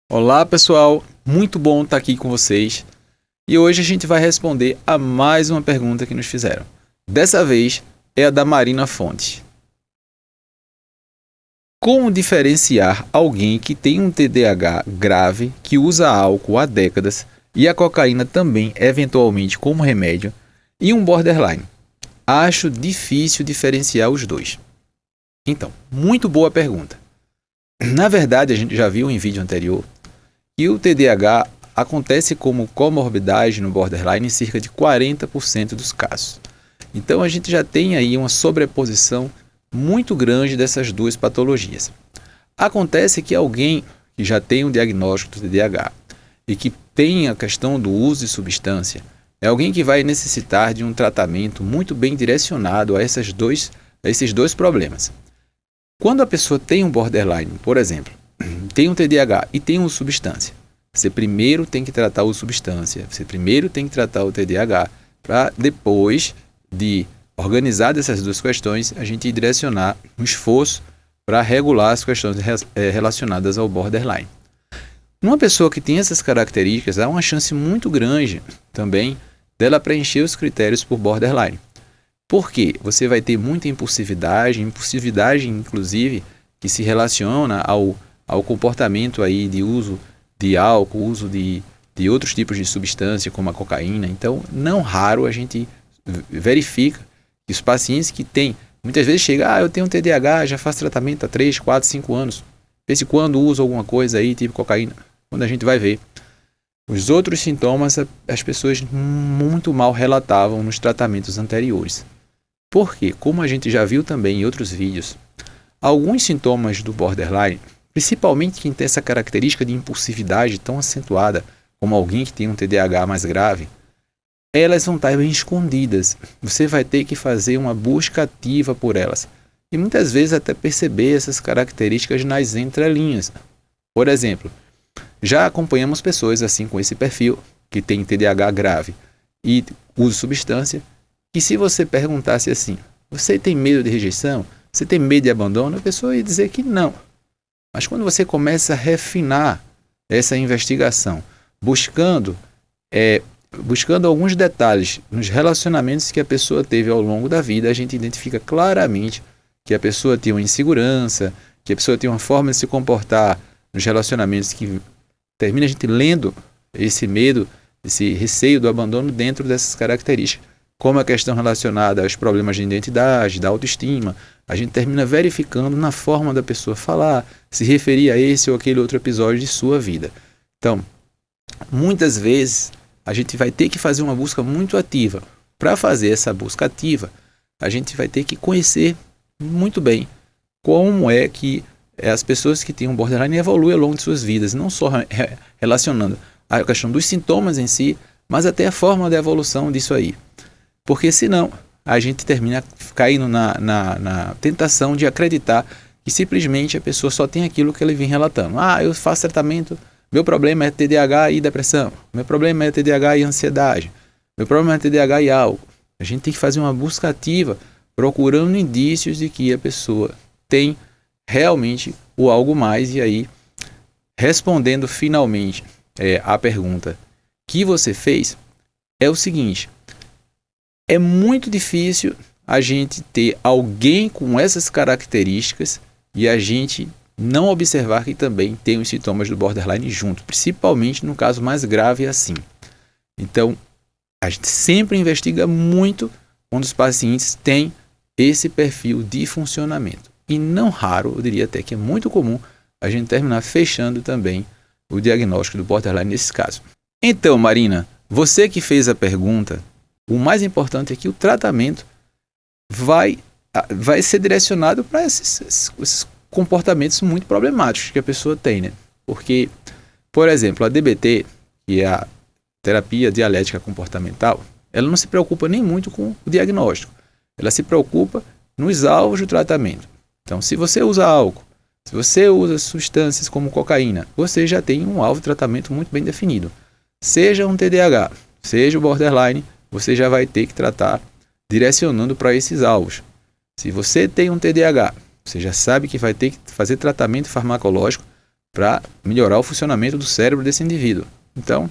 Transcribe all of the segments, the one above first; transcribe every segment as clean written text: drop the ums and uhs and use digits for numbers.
Olá pessoal, muito bom estar aqui com vocês e hoje a gente vai responder a mais uma pergunta que nos fizeram. Dessa vez é a da Marina Fonte. Como diferenciar alguém que tem um TDAH grave, que usa álcool há décadas e a cocaína também eventualmente como remédio, e um borderline? Acho difícil diferenciar os dois. Então, muito boa pergunta. Na verdade, a gente já viu em vídeo anterior que o TDAH acontece como comorbidade no borderline em cerca de 40% dos casos. Então a gente já tem aí uma sobreposição muito grande dessas duas patologias. Acontece que alguém que já tem um diagnóstico do TDAH e que tem a questão do uso de substância é alguém que vai necessitar de um tratamento muito bem direcionado a esses dois problemas. Quando a pessoa tem um borderline, por exemplo, tem um TDAH e tem uma substância, você primeiro tem que tratar a substância, você primeiro tem que tratar o TDAH, para depois de organizar essas duas questões, a gente direcionar um esforço para regular as questões relacionadas ao borderline. Numa pessoa que tem essas características, há uma chance muito grande também dela preencher os critérios por borderline. Por quê? Você vai ter muita impulsividade inclusive que se relaciona ao comportamento aí de uso de álcool, uso de outros tipos de substância, como a cocaína. Então, não raro a gente verifica que os pacientes que têm, muitas vezes chega, eu tenho um TDAH, já faço tratamento há 3, 4, 5 anos. De vez em quando uso alguma coisa aí, tipo cocaína. Quando a gente vai ver os outros sintomas, as pessoas muito mal relatavam nos tratamentos anteriores. Por quê? Como a gente já viu também em outros vídeos, alguns sintomas do borderline, principalmente quem tem essa característica de impulsividade tão acentuada como alguém que tem um TDAH mais grave, elas vão estar bem escondidas. Você vai ter que fazer uma busca ativa por elas. E muitas vezes até perceber essas características nas entrelinhas. Por exemplo, já acompanhamos pessoas assim com esse perfil, que tem TDAH grave e usa substância, que se você perguntasse assim, você tem medo de rejeição? Você tem medo de abandono? A pessoa ia dizer que não. Mas quando você começa a refinar essa investigação, buscando alguns detalhes nos relacionamentos que a pessoa teve ao longo da vida, a gente identifica claramente que a pessoa tem uma insegurança, que a pessoa tem uma forma de se comportar nos relacionamentos que termina a gente lendo esse medo, esse receio do abandono dentro dessas características, como a questão relacionada aos problemas de identidade, da autoestima. A gente termina verificando na forma da pessoa falar, se referir a esse ou aquele outro episódio de sua vida. Então, muitas vezes, a gente vai ter que fazer uma busca muito ativa. Para fazer essa busca ativa, a gente vai ter que conhecer muito bem como é que as pessoas que têm um borderline evoluem ao longo de suas vidas, não só relacionando a questão dos sintomas em si, mas até a forma da evolução disso aí. Porque senão a gente termina caindo na tentação de acreditar que simplesmente a pessoa só tem aquilo que ele vem relatando. Eu faço tratamento, meu problema é TDAH e depressão, meu problema é TDAH e ansiedade, meu problema é TDAH e álcool. A gente tem que fazer uma busca ativa, procurando indícios de que a pessoa tem realmente o algo mais. E aí, respondendo finalmente a pergunta que você fez, é o seguinte: é muito difícil a gente ter alguém com essas características e a gente não observar que também tem os sintomas do borderline junto, principalmente no caso mais grave assim. Então, a gente sempre investiga muito quando os pacientes têm esse perfil de funcionamento. E não raro, eu diria até que é muito comum, a gente terminar fechando também o diagnóstico do borderline nesse caso. Então, Marina, você que fez a pergunta, o mais importante é que o tratamento vai ser direcionado para esses comportamentos muito problemáticos que a pessoa tem, né? Porque, por exemplo, a DBT, que é a terapia dialética comportamental, ela não se preocupa nem muito com o diagnóstico. Ela se preocupa nos alvos do tratamento. Então, se você usa álcool, se você usa substâncias como cocaína, você já tem um alvo de tratamento muito bem definido. Seja um TDAH, seja o borderline, você já vai ter que tratar direcionando para esses alvos. Se você tem um TDAH, você já sabe que vai ter que fazer tratamento farmacológico para melhorar o funcionamento do cérebro desse indivíduo. Então,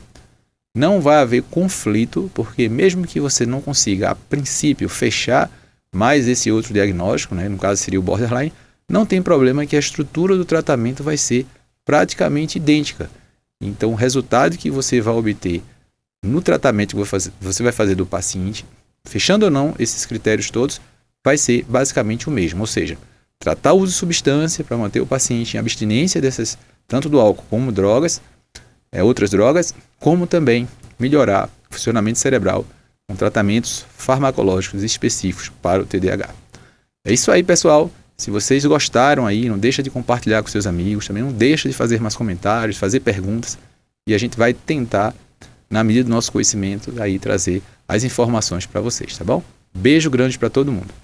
não vai haver conflito, porque mesmo que você não consiga, a princípio, fechar mais esse outro diagnóstico, né, no caso seria o borderline, não tem problema que a estrutura do tratamento vai ser praticamente idêntica. Então, o resultado que você vai obter no tratamento que você vai fazer do paciente, fechando ou não esses critérios todos, vai ser basicamente o mesmo. Ou seja, tratar o uso de substância para manter o paciente em abstinência dessas, tanto do álcool como drogas, outras drogas, como também melhorar o funcionamento cerebral com tratamentos farmacológicos específicos para o TDAH. É isso aí, pessoal. Se vocês gostaram aí, não deixa de compartilhar com seus amigos, também não deixa de fazer mais comentários, fazer perguntas, e a gente vai tentar, na medida do nosso conhecimento, aí trazer as informações para vocês, tá bom? Beijo grande para todo mundo.